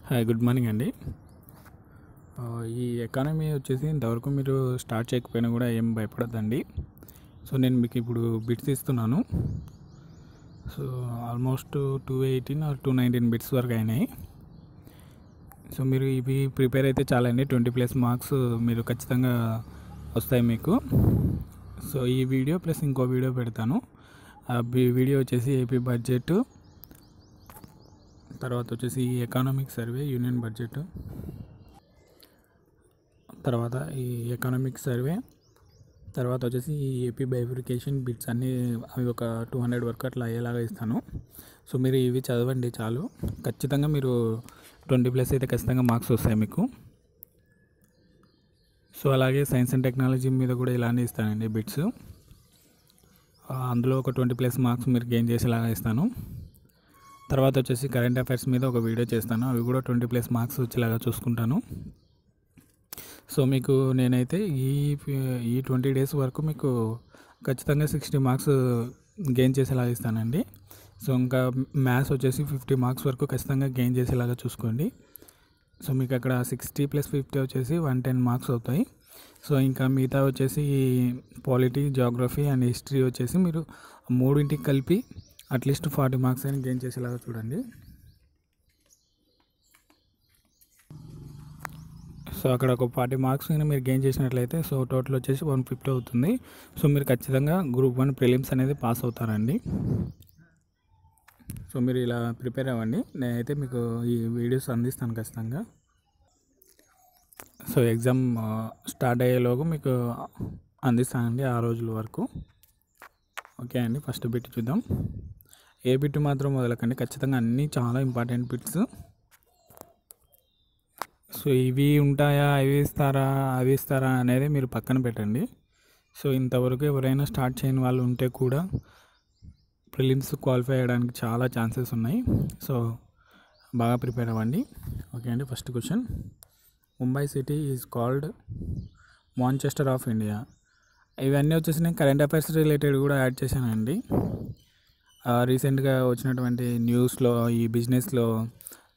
Hi, good morning అండి. ఈ economy వచ్చేసి ఇంతవరకు మీరు స్టార్ట్ చేయకపోయినా కూడా ఏం భయపడద్దండి. సో నేను మీకు ఇప్పుడు బిట్స్ ఇస్తున్నాను. సో ఆల్మోస్ట్ 218 ఆర్ 219 బిట్స్ వరకు అయినాయి. సో మీరు ఇవి ప్రిపేర్ అయితే చాలండి. 20+ మార్క్స్ మీరు ఖచ్చితంగా వస్తాయి మీకు. సో ఈ వీడియో ప్లస్ ఇంకో వీడియో పెడతాను. ఆ వీడియో వచ్చేసి ఏపీ బడ్జెట్, తర్వాత వచ్చేసి ఎకనామిక్ సర్వే, యూనియన్ బడ్జెట్, తర్వాత ఈ ఎకనామిక్ సర్వే, తర్వాత వచ్చేసి ఈ ఏపీ బైఫికేషన్ బిట్స్ అన్నీ అవి ఒక 200 వరకు అట్లా అయ్యేలాగా ఇస్తాను. సో మీరు ఇవి చదవండి చాలు. ఖచ్చితంగా మీరు 20+ అయితే ఖచ్చితంగా మార్క్స్ వస్తాయి మీకు. సో అలాగే సైన్స్ అండ్ టెక్నాలజీ మీద కూడా ఇలానే ఇస్తానండి బిట్స్. అందులో ఒక 20+ మార్క్స్ మీరు గెయిన్ చేసేలాగా ఇస్తాను. తర్వాత వచ్చేసి కరెంట్ అఫైర్స్ మీద ఒక వీడియో చేస్తాను, అవి కూడా 20+ మార్క్స్ వచ్చేలాగా చూసుకుంటాను. సో మీకు నేనైతే ఈ 20 డేస్ వరకు మీకు ఖచ్చితంగా 60 మార్క్స్ గెయిన్ చేసేలాగా ఇస్తానండి. సో ఇంకా మ్యాథ్స్ వచ్చేసి 50 మార్క్స్ వరకు ఖచ్చితంగా గెయిన్ చేసేలాగా చూసుకోండి. సో మీకు అక్కడ 60 + 50 వచ్చేసి 110 మార్క్స్ అవుతాయి. సో ఇంకా మిగతా వచ్చేసి పాలిటీ, జాగ్రఫీ అండ్ హిస్టరీ వచ్చేసి మీరు మూడింటికి కలిపి అట్లీస్ట్ 40 మార్క్స్ అయినా గెయిన్ చేసేలాగా చూడండి. సో అక్కడ ఒక 40 మార్క్స్ అయినా మీరు గెయిన్ చేసినట్లయితే సో టోటల్ వచ్చేసి 150 అవుతుంది. సో మీరు ఖచ్చితంగా గ్రూప్ 1 ప్రిలిమ్స్ అనేది పాస్ అవుతారండి. సో మీరు ఇలా ప్రిపేర్ అవ్వండి. నేనైతే మీకు ఈ వీడియోస్ అందిస్తాను ఖచ్చితంగా. సో ఎగ్జామ్ స్టార్ట్ అయ్యేలోగా మీకు అందిస్తానండి ఆ రోజుల వరకు. ఓకే అండి, ఫస్ట్ బిట్ చూద్దాం. ఏ బిట్ మాత్రం వదలకండి, ఖచ్చితంగా అన్నీ చాలా ఇంపార్టెంట్ బిట్స్. సో ఇవి ఉంటాయా, అవి ఇస్తారా అనేది మీరు పక్కన పెట్టండి. సో ఇంతవరకు ఎవరైనా స్టార్ట్ చేయని వాళ్ళు ఉంటే కూడా ప్రిలిమ్స్ క్వాలిఫై అయ్యడానికి చాలా ఛాన్సెస్ ఉన్నాయి. సో బాగా ప్రిపేర్ అవ్వండి. ఓకే అండి, first question. Mumbai city is called Manchester of India. ఇవన్నీ వచ్చేసి నేను కరెంట్ అఫైర్స్ రిలేటెడ్ కూడా యాడ్ చేశానండి. రీసెంట్గా వచ్చినటువంటి న్యూస్లో, ఈ బిజినెస్లో,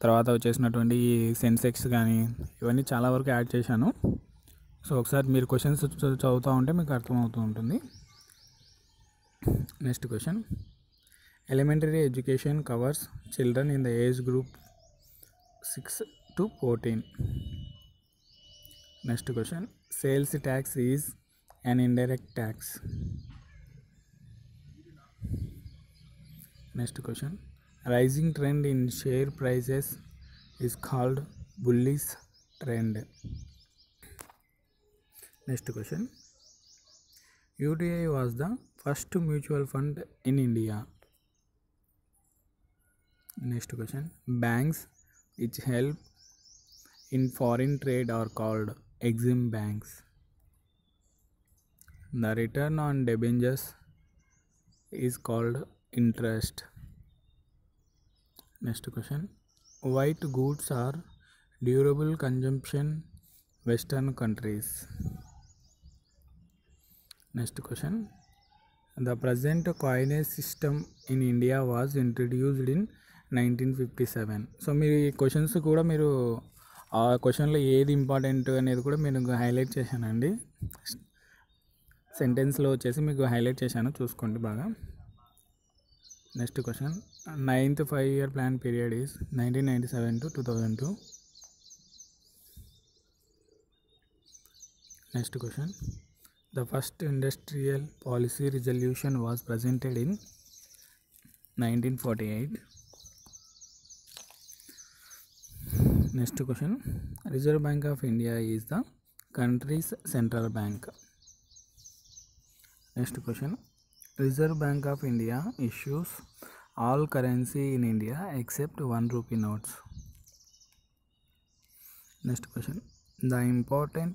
తర్వాత వచ్చేసినటువంటి ఈ సెన్సెక్స్ కానీ ఇవన్నీ చాలా వరకు యాడ్ చేశాను. సో ఒకసారి మీరు క్వశ్చన్స్ చదువుతూ ఉంటే మీకు అర్థమవుతూ ఉంటుంది. Next question. Elementary education covers children in the age group 6 to 14. Next question. Sales tax is an indirect tax. Next question. Rising trend in share prices is called bullish trend. Next question. UTI was the first mutual fund in India. Next question. Banks which help in foreign trade are called Exim banks. The return on debentures is called interest. Next question. White goods are durable consumption Western countries. Next question. The present coinage system in India was introduced in 1957. So మీరు ఈ questions కూడా మీరు ఆ క్వశ్చన్లో ఏది important అనేది కూడా నేను హైలైట్ చేశానండి. సెంటెన్స్లో వచ్చేసి మీకు హైలైట్ చేశాను, చూసుకోండి బాగా. Next question. 9th 5-year plan period is 1997 to 2002. Next question. The first industrial policy resolution was presented in 1948. Next question. Reserve bank of India is the countries central bank. Next question. Reserve Bank of India issues all currency in India except 1 rupee notes. Next question. The important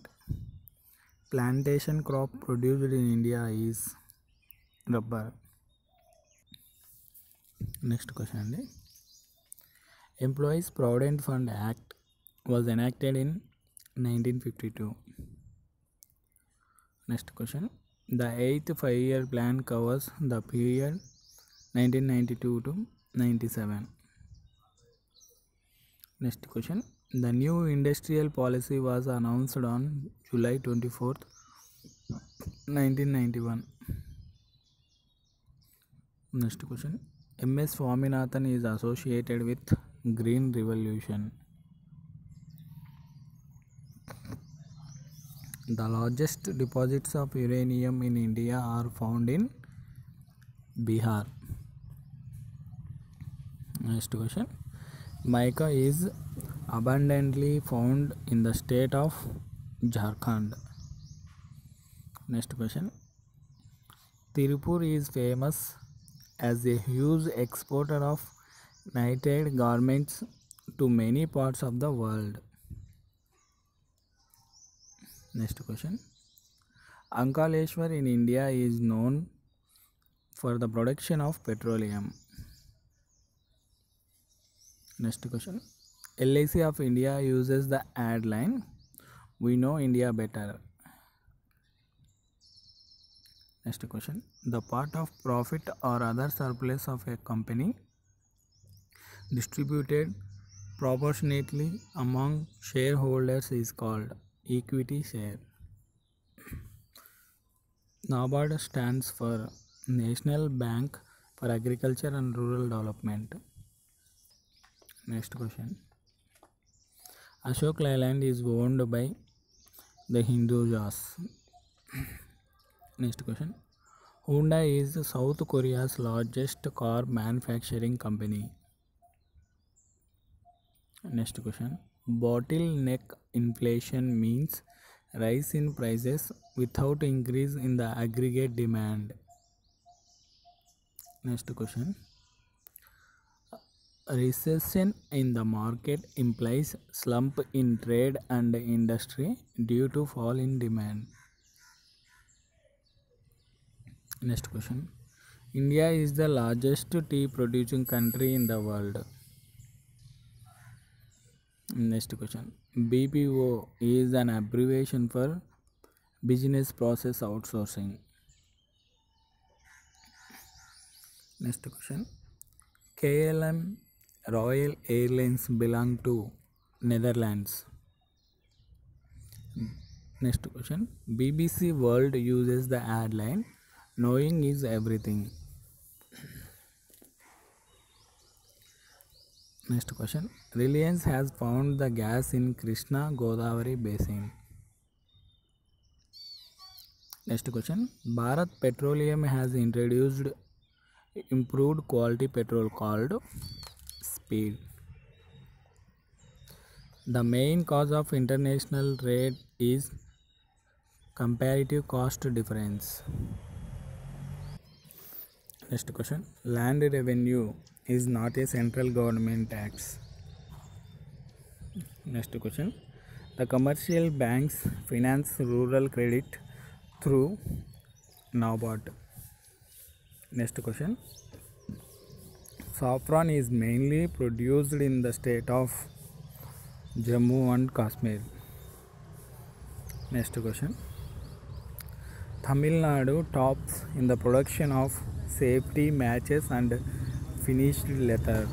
plantation crop produced in India is rubber. Next question. Employees Provident Fund Act was enacted in 1952. Next question. The 8th 5-year plan covers the period 1992 to 97. Next question. The new industrial policy was announced on July 24th, 1991. Next question. M.S. Swaminathan is associated with Green Revolution. The largest deposits of uranium in India are found in Bihar. Next question. Mica is abundantly found in the state of Jharkhand. Next question. Tirupur is famous as a huge exporter of knitted garments to many parts of the world. Next question. Ankaleshwar in India is known for the production of petroleum. Next question. LIC of India uses the ad line, "We know India better." Next question. The part of profit or other surplus of a company distributed proportionately among shareholders is called equity share. NABARD stands for National Bank for Agriculture and Rural Development. Next question. Ashok Leyland is owned by the Hindujas. Next question. Hyundai is South Korea's largest car manufacturing company. Next question. Bottleneck inflation means rise in prices without increase in the aggregate demand. Next question. Recession in the market implies slump in trade and industry due to fall in demand. Next question. India is the largest tea producing country in the world. Next question. BPO is an abbreviation for business process outsourcing. Next question. KLM Royal Airlines belong to Netherlands. Next question. BBC World uses the ad line, "Knowing is everything." Next question. Reliance has found the gas in Krishna Godavari basin. Next question. Bharat Petroleum has introduced improved quality petrol called Speed. The main cause of international trade is comparative cost difference. Next question. Land revenue is not a central government tax. Next question. The commercial banks finance rural credit through NABARD. Next question. Saffron is mainly produced in the state of Jammu and Kashmir. Next question. Tamil Nadu tops in the production of safety matches and finished leather.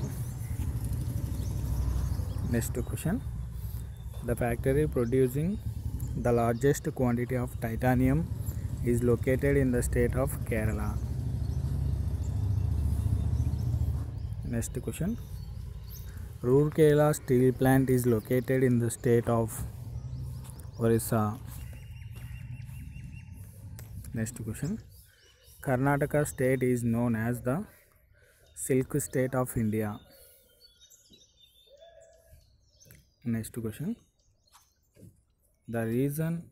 Next question. The factory producing the largest quantity of titanium is located in the state of Kerala. Next question. Rourkela steel plant is located in the state of Orissa. Next question. Karnataka state is known as the Silk State of India. Next question. The region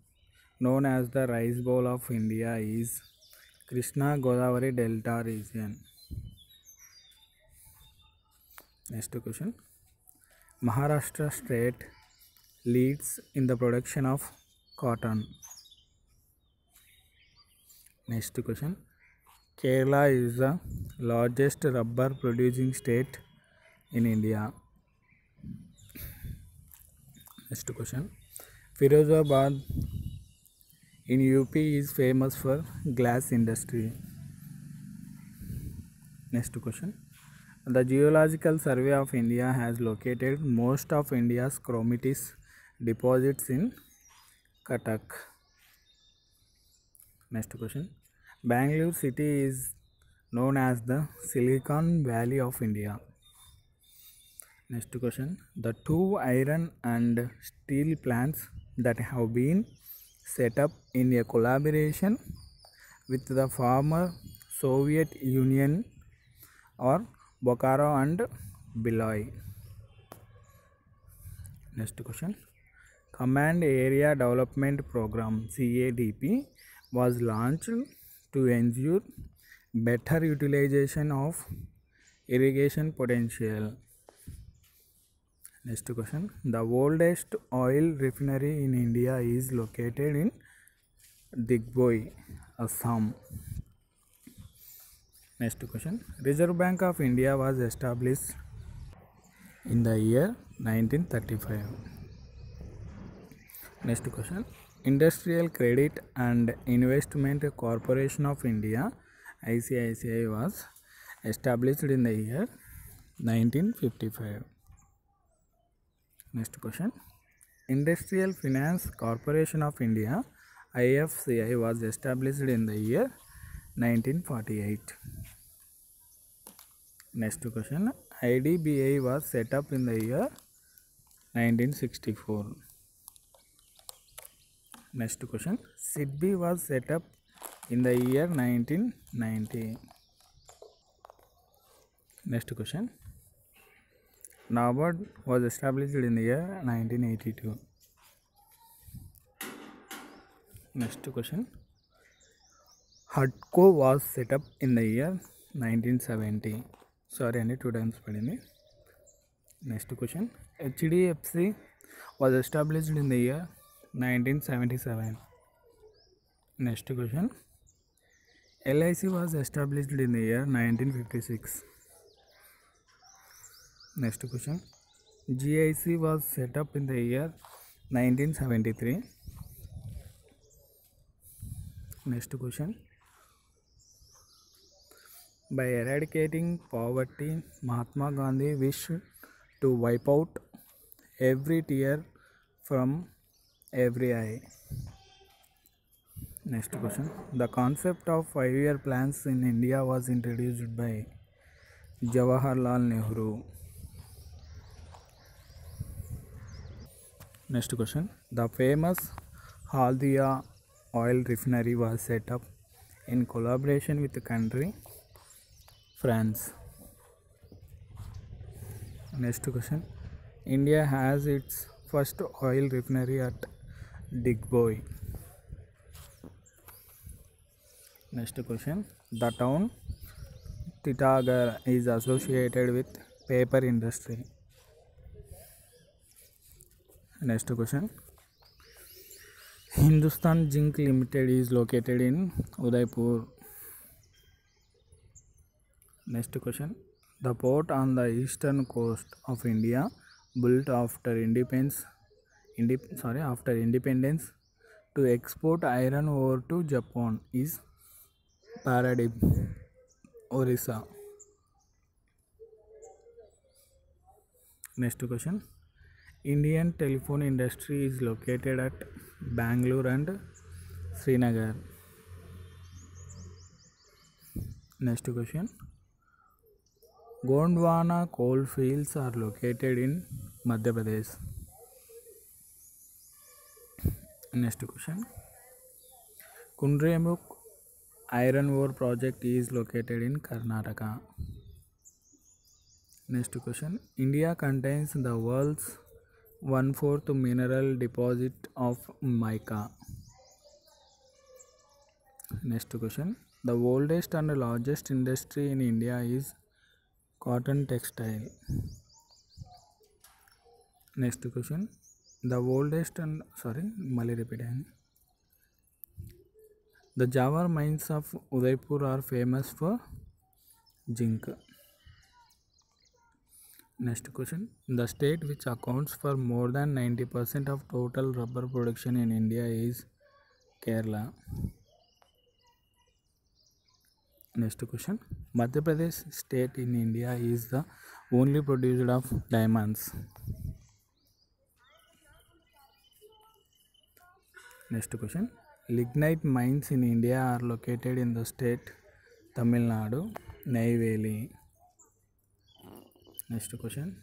known as the Rice Bowl of India is Krishna Godavari Delta region. Next question. Maharashtra state leads in the production of cotton. Next question. Kerala is the largest rubber producing state in India. Next question. Firozabad in UP is famous for glass industry. Next question. The Geological Survey of India has located most of India's chromitis deposits in Cuttack. Next question. Bangalore city is known as the Silicon Valley of India. Next question. The two iron and steel plants that have been set up in a collaboration with the former Soviet Union are Bokaro and Beloy. Next question. Command Area Development Program CADP was launched to ensure better utilization of irrigation potential. Next question. The oldest oil refinery in India is located in Digboi, Assam. Next question. Reserve Bank of India was established in the year 1935. Next question. Industrial Credit and Investment Corporation of India ICICI was established in the year 1955. Next question. Industrial Finance Corporation of India IFCI was established in the year 1948. Next question. IDBI was set up in the year 1964. Next question. SIDBI was set up in the year 1990. Next question. NABARD was established in the year 1982. Next question. HUDCO was set up in the year 1970. Sorry, and 2 times padindi. Next question. HDFC was established in the year 1977. Next question. LIC was established in the year 1956. Next question. GIC was set up in the year 1973. Next question. By eradicating poverty, Mahatma Gandhi wished to wipe out every tear from every eye. Next question. The concept of 5-year plans in India was introduced by Jawaharlal Nehru. Next question. The famous Haldia oil refinery was set up in collaboration with the country France. Next question. India has its first oil refinery at Digboi. Next question. The town Titagarh is associated with paper industry. Next question. Hindustan Zinc Limited is located in Udaipur. Next question. The port on the eastern coast of India built after independence to export iron ore to Japan is Paradip, Orissa. Next question. Indian telephone industry is located at Bangalore and Srinagar. Next question. Gondwana coal fields are located in Madhya Pradesh. Next question. Kundremukh iron ore project is located in Karnataka. Next question. India contains the world's 1/4 mineral deposit of mica. Next question. The oldest and largest industry in India is cotton textile. Next question. The oldest and the Jawar mines of Udaipur are famous for zinc. Next question. The state which accounts for more than 90% of total rubber production in India is Kerala. Next question. Madhya Pradesh state in India is the only producer of diamonds. Next question. Lignite mines in India are located in the state Tamil Nadu, Neyveli. Next question.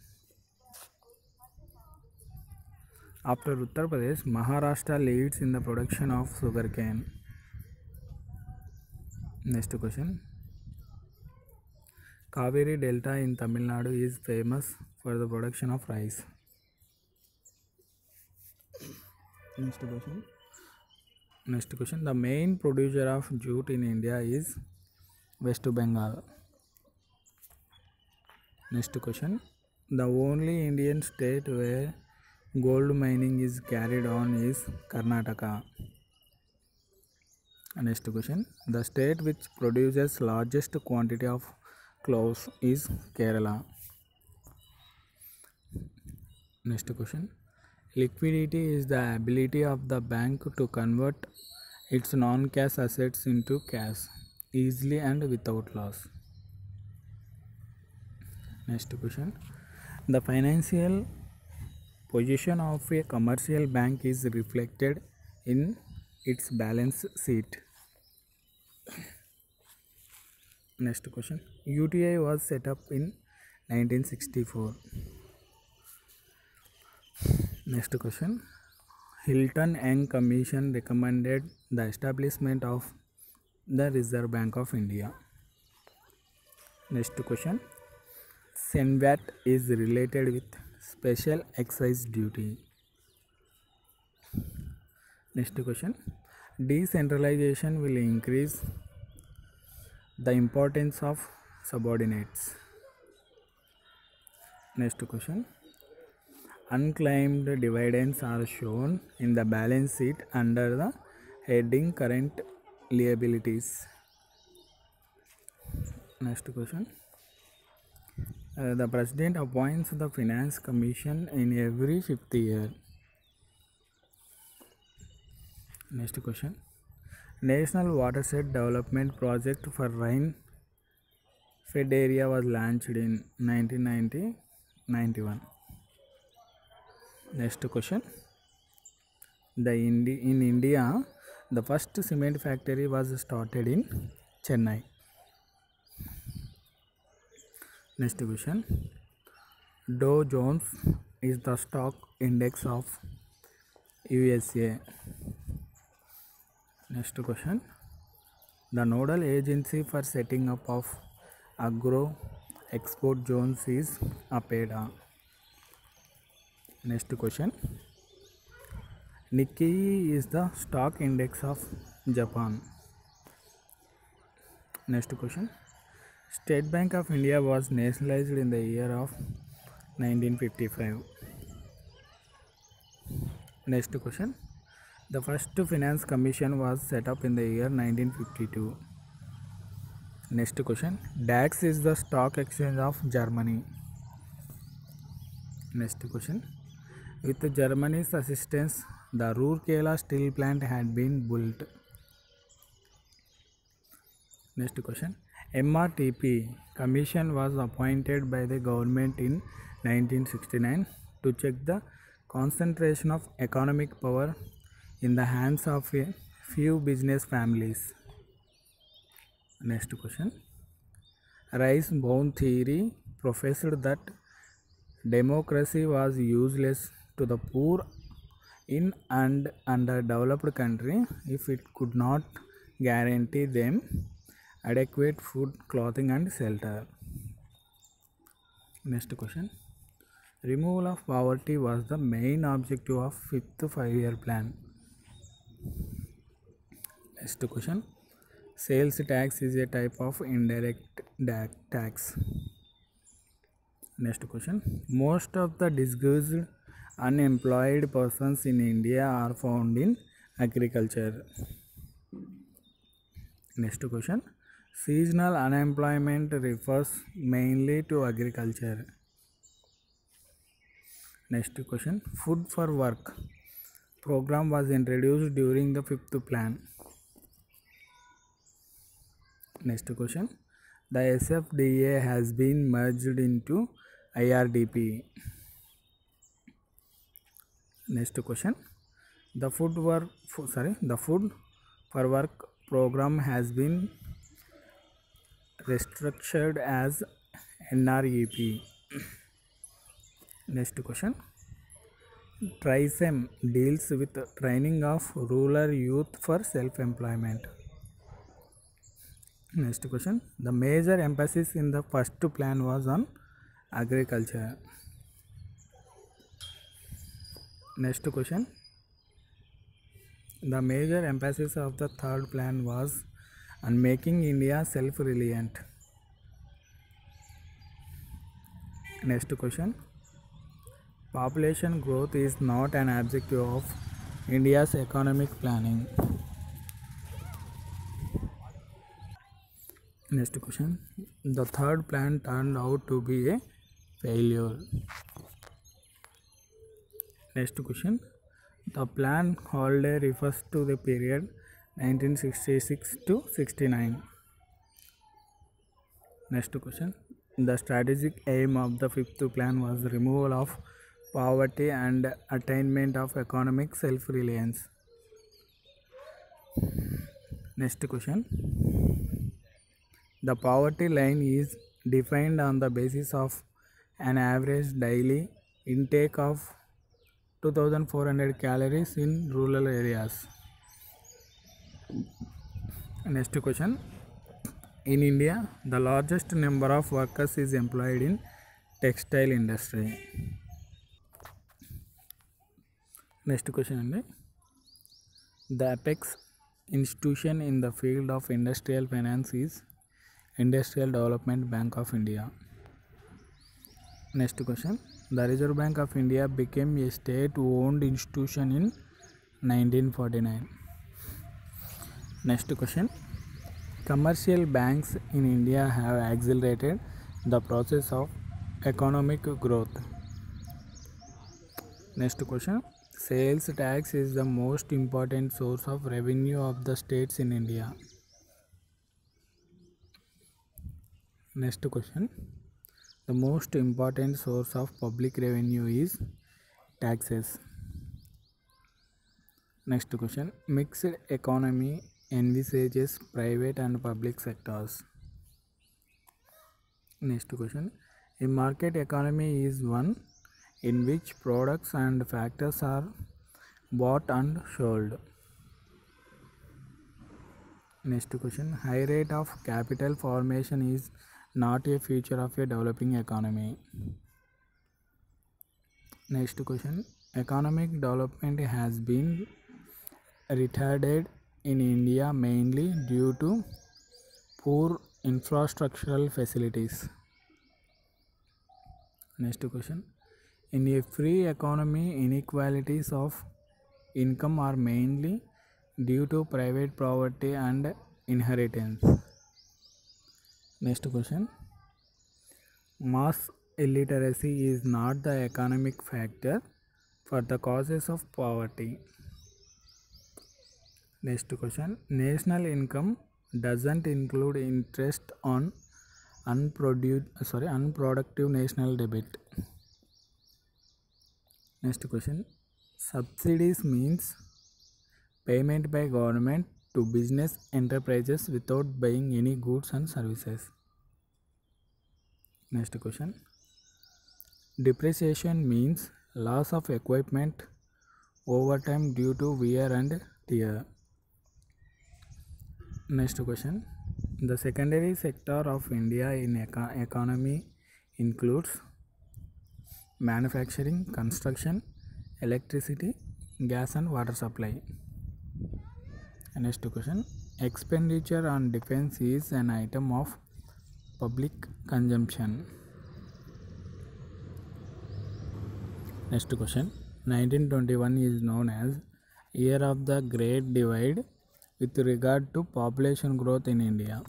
After Uttar Pradesh, Maharashtra leads in the production of sugarcane. Next question. Kaveri Delta in Tamil Nadu is famous for the production of rice. Next question. The main producer of jute in India is West Bengal. Next question. The only Indian state where gold mining is carried on is Karnataka. Next question. The state which produces largest quantity of cloves is Kerala. Next question. Liquidity is the ability of the bank to convert its non-cash assets into cash easily and without loss. Next question. The financial position of a commercial bank is reflected in its balance sheet. Next question. UTI was set up in 1964. Next question. Hilton Young Commission recommended the establishment of the Reserve Bank of India. Next question. SENVAT is related with special excise duty. Next question. Decentralization will increase the importance of subordinates. Next question. Unclaimed dividends are shown in the balance sheet under the heading current liabilities. Next question. The president appoints the finance commission in every 5th year. Next question. National Watershed Development Project for rain fed area was launched in 1991. Next question. In India, the first cement factory was started in Chennai. Next question. Dow Jones is the stock index of USA. Next question. The nodal agency for setting up of agro export zones is APEDA. Next question. Nikkei is the stock index of Japan. Next question. State Bank of India was nationalized in the year of 1955. Next question. The first finance commission was set up in the year 1952. Next question. DAX is the stock exchange of Germany. Next question. With Germany's assistance, the Rourkela steel plant had been built. Next question. MRTP commission was appointed by the government in 1969 to check the concentration of economic power in the hands of a few business families. Next question. Rice-bound theory professed that democracy was useless to the poor in and underdeveloped country if it could not guarantee them adequate food, clothing and shelter. Next question. Removal of poverty was the main objective of 5th five-year plan. Next question. Sales tax is a type of indirect tax. Next question. Most of the disguised unemployed persons in India are found in agriculture. Next question. Seasonal unemployment refers mainly to agriculture. Next question. Food for Work program was introduced during the 5th plan. Next question. The SFDA has been merged into IRDP. Next question. The Food for Work program has been restructured as NREP. Next question. TRISEM deals with training of rural youth for self-employment. Next question. The major emphasis in the first plan was on agriculture. Next question. The major emphasis of the third plan was on making India self-reliant. Next question. Population growth is not an objective of India's economic planning. Next question. The third plan turned out to be a failure. Next question. The plan holiday refers to the period 1966 to 69. Next question. The strategic aim of the fifth plan was the removal of poverty and attainment of economic self-reliance. Next question. The poverty line is defined on the basis of an average daily intake of 2400 calories in rural areas. Next question. In India, the largest number of workers is employed in textile industry. Next question andi. The apex institution in the field of industrial finance is Industrial Development Bank of India. Next question. The Reserve Bank of India became a state-owned institution in 1949. Next question. Commercial banks in India have accelerated the process of economic growth. Next question. Sales tax is the most important source of revenue of the states in India. Next question. The most important source of public revenue is taxes. Next question. Mixed economy envisages private and public sectors. Next question. A market economy is one in which products and factors are bought and sold. Next question. High rate of capital formation is not a feature of a developing economy. Next question. Economic development has been retarded in India mainly due to poor infrastructural facilities. Next question. In a free economy, inequalities of income are mainly due to private property and inheritance. Next question. Mass illiteracy is not the economic factor for the causes of poverty. Next question. National income doesn't include interest on unproductive national debt. Next question. Subsidies means payment by government to business enterprises without buying any goods and services. Next question. Depreciation means loss of equipment over time due to wear and tear. Next question. The secondary sector of India in economy includes manufacturing, construction, electricity, gas and water supply. Next question. Expenditure on defense is an item of public consumption. Next question. 1921 is known as Year of the Great Divide with regard to population growth in India.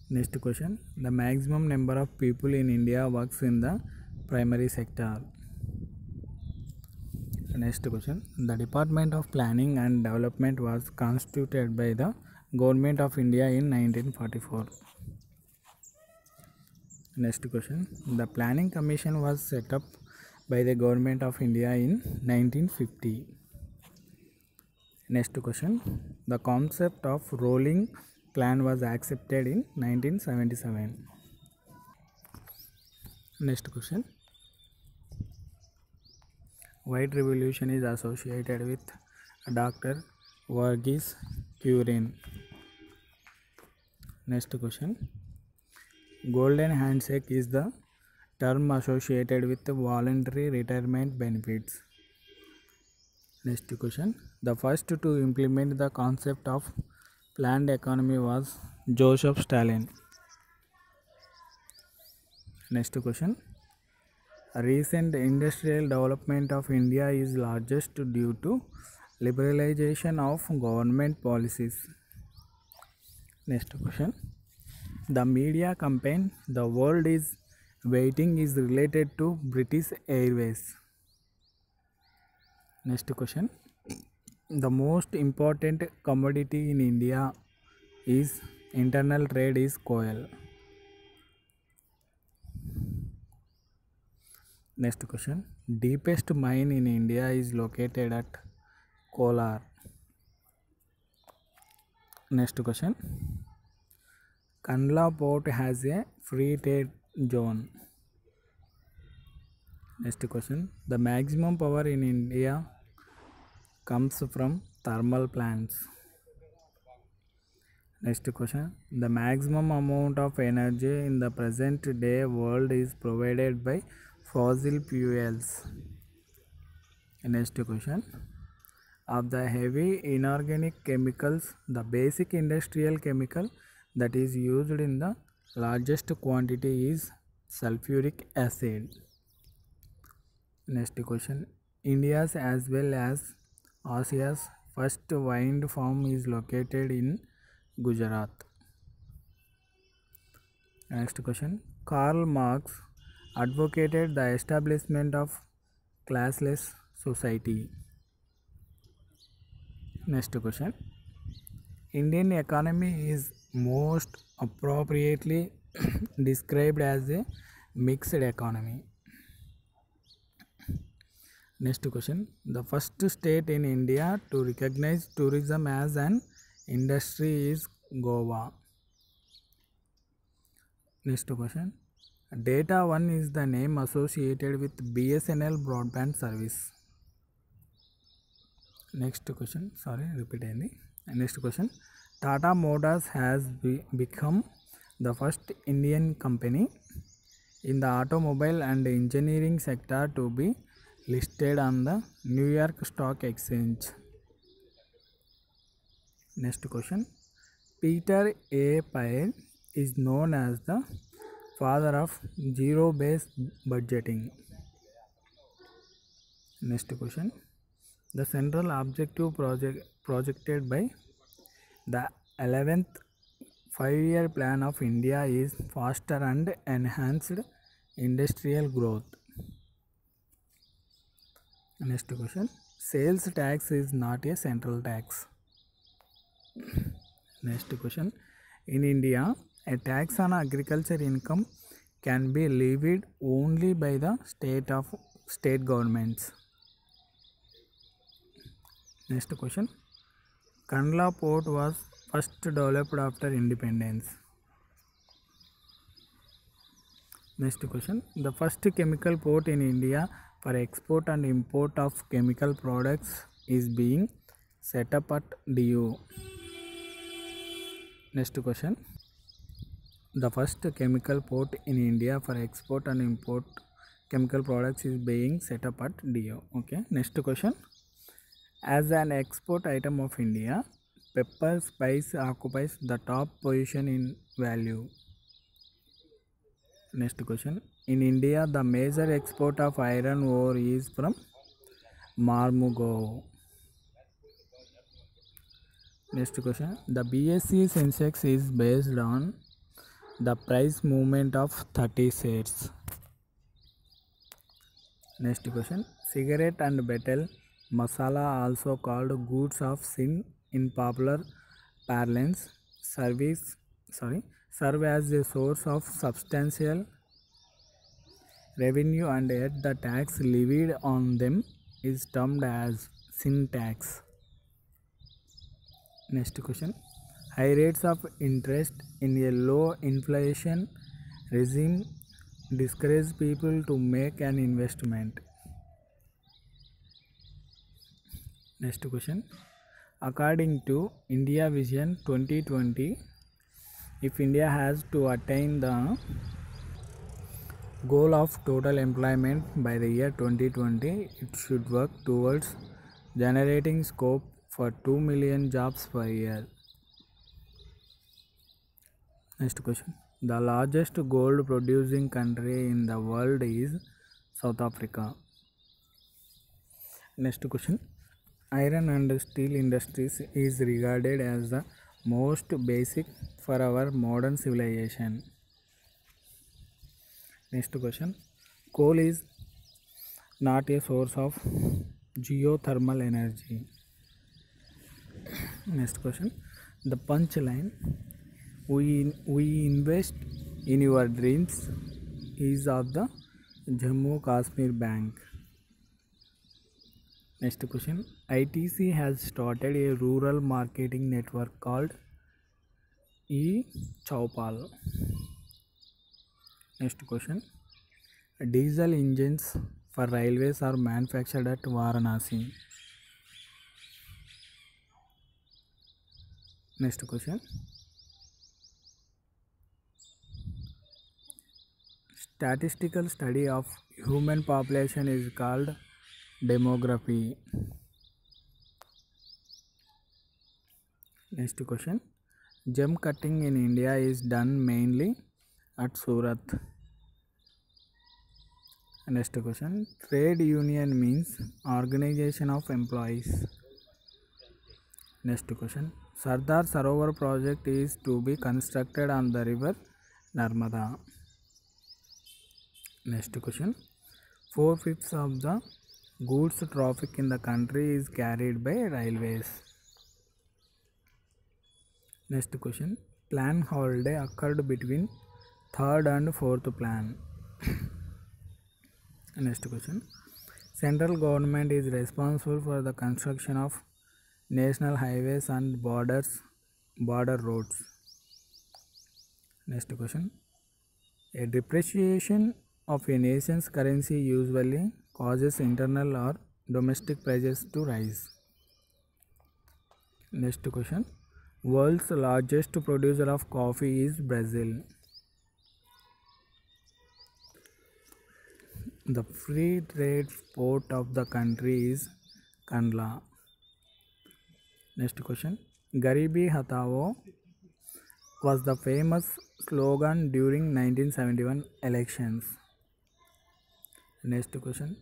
Next question. The maximum number of people in India works in the primary sector. Next question. The Department of Planning and Development was constituted by the Government of India in 1944? Next question. The Planning Commission was set up by the Government of India in 1950. Next question. The concept of rolling plan was accepted in 1977. Next question. White Revolution is associated with Dr. Verghese Kurien. Next question. Golden handshake is the term associated with voluntary retirement benefits. Next question. The first to implement the concept of planned economy was Joseph Stalin. Next question. Recent industrial development of India is largest due to liberalization of government policies. Next question. The media campaign "The World is Waiting" is related to British Airways. Next question. The most important commodity in India is internal trade is coal. Next question. Deepest mine in India is located at Kolar. Next question. Kandla port has a free trade zone. Next question. The maximum power in India comes from thermal plants. Next question. The maximum amount of energy in the present day world is provided by fossil fuels. Next question. Of the heavy inorganic chemicals, the basic industrial chemical that is used in the largest quantity is sulfuric acid. Next question. India's as well as Asia's first wind farm is located in Gujarat. Next question. Karl Marx advocated the establishment of classless society. Next question. Indian economy is most appropriately described as a mixed economy. Next question. The first state in India to recognize tourism as an industry is Goa. Next question. Data One is the name associated with BSNL broadband service. Next question. Next question. Tata Motors has become the first Indian company in the automobile and engineering sector to be listed on the New York Stock Exchange. Next question. Peter A. Pyle is known as the father of zero-based budgeting. Next question. The central objective projected by the 11th 5-year plan of India is faster and enhanced industrial growth. Next question. Sales tax is not a central tax. Next question. In India, a tax on agriculture income can be levied only by the state governments. Next question. Kandla port was first developed after independence. Next question. The first chemical port in India for export and import of chemical products is being set up at DU. Next question. The first chemical port in India for export and import chemical products is being set up at DU. Okay. Next question. As an export item of India, pepper spice occupies the top position in value. Next question. In India, the major export of iron ore is from Marmugao. Next question. The BSE Sensex is based on the price movement of 30 shares. Next question. Cigarette and betel masala, also called goods of sin in popular parlance, service serve as a source of substantial revenue, and yet the tax levied on them is termed as sin tax. Next question. High rates of interest in a low inflation regime discourage people to make an investment. Next question. According to India Vision 2020, if India has to attain the goal of total employment by the year 2020, it should work towards generating scope for 2 million jobs per year. Next question. The largest gold producing country in the world is South Africa. Next question. Iron and steel industries is regarded as the most basic for our modern civilization. Next question. Coal is not a source of geothermal energy. Next question. The punchline, we invest in your dreams, is of the Jammu Kashmir Bank. Next question. ITC has started a rural marketing network called eChoupal. Next question. Diesel engines for railways are manufactured at Varanasi. Next question. Statistical study of human population is called demography. Next question. Gem cutting in India is done mainly at Surat. Next question. Trade union means organization of employees. Next question. Sardar Sarovar project is to be constructed on the river Narmada. Next question. 4/5 of the goods traffic in the country is carried by railways. Next question. Plan holiday occurred between third and fourth plan. Next question. Central government is responsible for the construction of national highways and border roads. Next question. A depreciation of a nation's currency usually causes internal or domestic prices to rise. Next question. World's largest producer of coffee is Brazil. The free trade port of the country is Kandla. Next question. Garibi Hatao was the famous slogan during 1971 elections. Next question.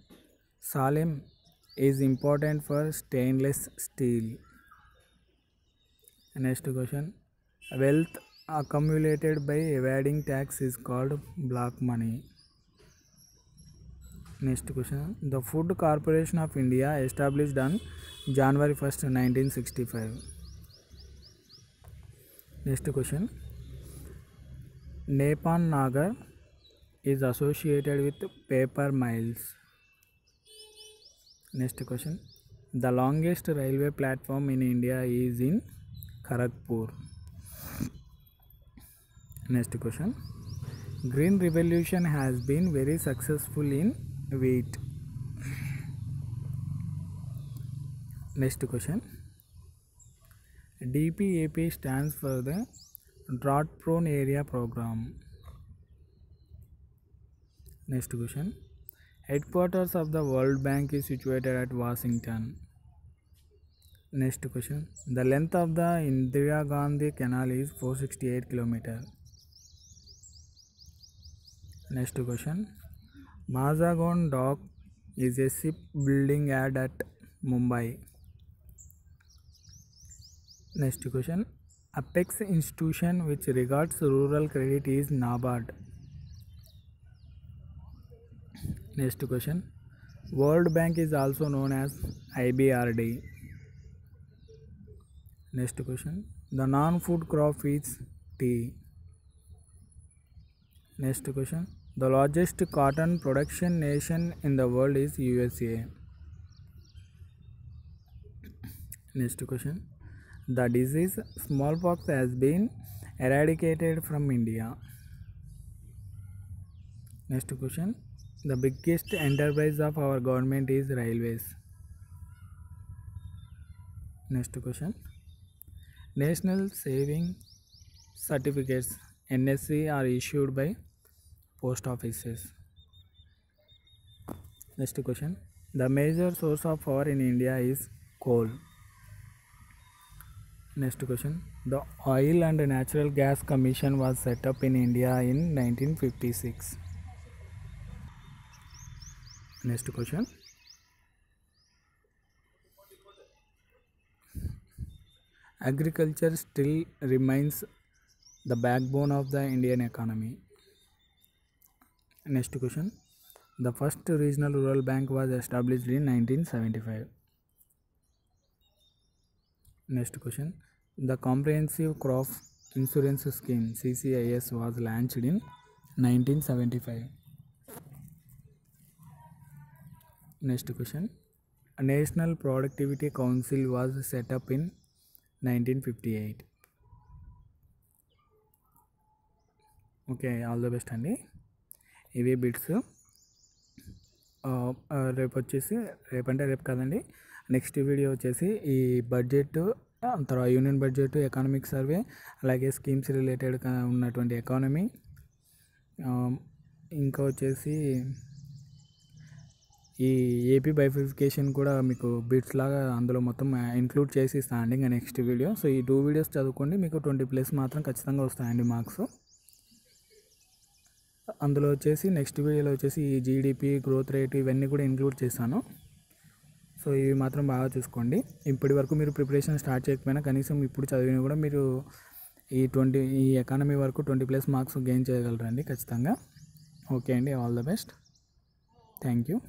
Salem is important for stainless steel. Next question. Wealth accumulated by evading tax is called black money. Next question. The Food Corporation of India established on January 1st, 1965. Next question. Nepan Nagar is associated with paper mills. Next question. The longest railway platform in India is in Kharagpur. Next question. Green revolution has been very successful in wheat. Next question. DPAP stands for the Drought Prone Area Program. Next question. Headquarters of the World Bank is situated at Washington. Next question. The length of the Indira Gandhi Canal is 468 km. Next question. Mazagon Dock is a ship building yard at Mumbai. Next question. Apex institution which regards rural credit is NABARD. Next question. World Bank is also known as IBRD. Next question. The non-food crop is tea. Next question. The largest cotton production nation in the world is USA. Next question. The disease smallpox has been eradicated from India. Next question. The biggest enterprise of our government is railways. Next question. National Saving Certificates NSC are issued by post offices. Next question. The major source of power in India is coal. Next question. The Oil and Natural Gas Commission was set up in India in 1956. Next question. Agriculture still remains the backbone of the Indian economy. Next question. The first regional rural bank was established in 1975. Next question. The Comprehensive Crop Insurance Scheme CCIS was launched in 1975. Next question. A National Productivity Council was set up in 1958. Okay, all the best అండి. ఇవే bits. రేపు వచ్చేసి రేపు కాదండి, next video వచ్చేసి ఈ budget, తర్వాత union budget, economic survey, అలాగే స్కీమ్స్ రిలేటెడ్ ఉన్నటువంటి ఎకానమీ, ఇంకా వచ్చేసి ఈ ఏపీ బైఫికేషన్ కూడా మీకు బిట్స్ లాగా అందులో మొత్తం ఇంక్లూడ్ చేసి ఇస్తానండి ఇంకా నెక్స్ట్ వీడియో. సో ఈ 2 వీడియోస్ చదువుకోండి, మీకు 20+ మాత్రం ఖచ్చితంగా వస్తాయండి మార్క్స్. అందులో వచ్చేసి నెక్స్ట్ వీడియోలో వచ్చేసి ఈ జీడిపి గ్రోత్ రేట్ ఇవన్నీ కూడా ఇంక్లూడ్ చేశాను. సో ఇవి మాత్రం బాగా చూసుకోండి. ఇప్పటి వరకు మీరు ప్రిపరేషన్ స్టార్ట్ చేయకపోయినా కనీసం ఇప్పుడు చదివినా కూడా మీరు ఈ ఎకానమీ వరకు 20+ మార్క్స్ గెయిన్ చేయగలరండి ఖచ్చితంగా. ఓకే అండి, all the best. Thank you.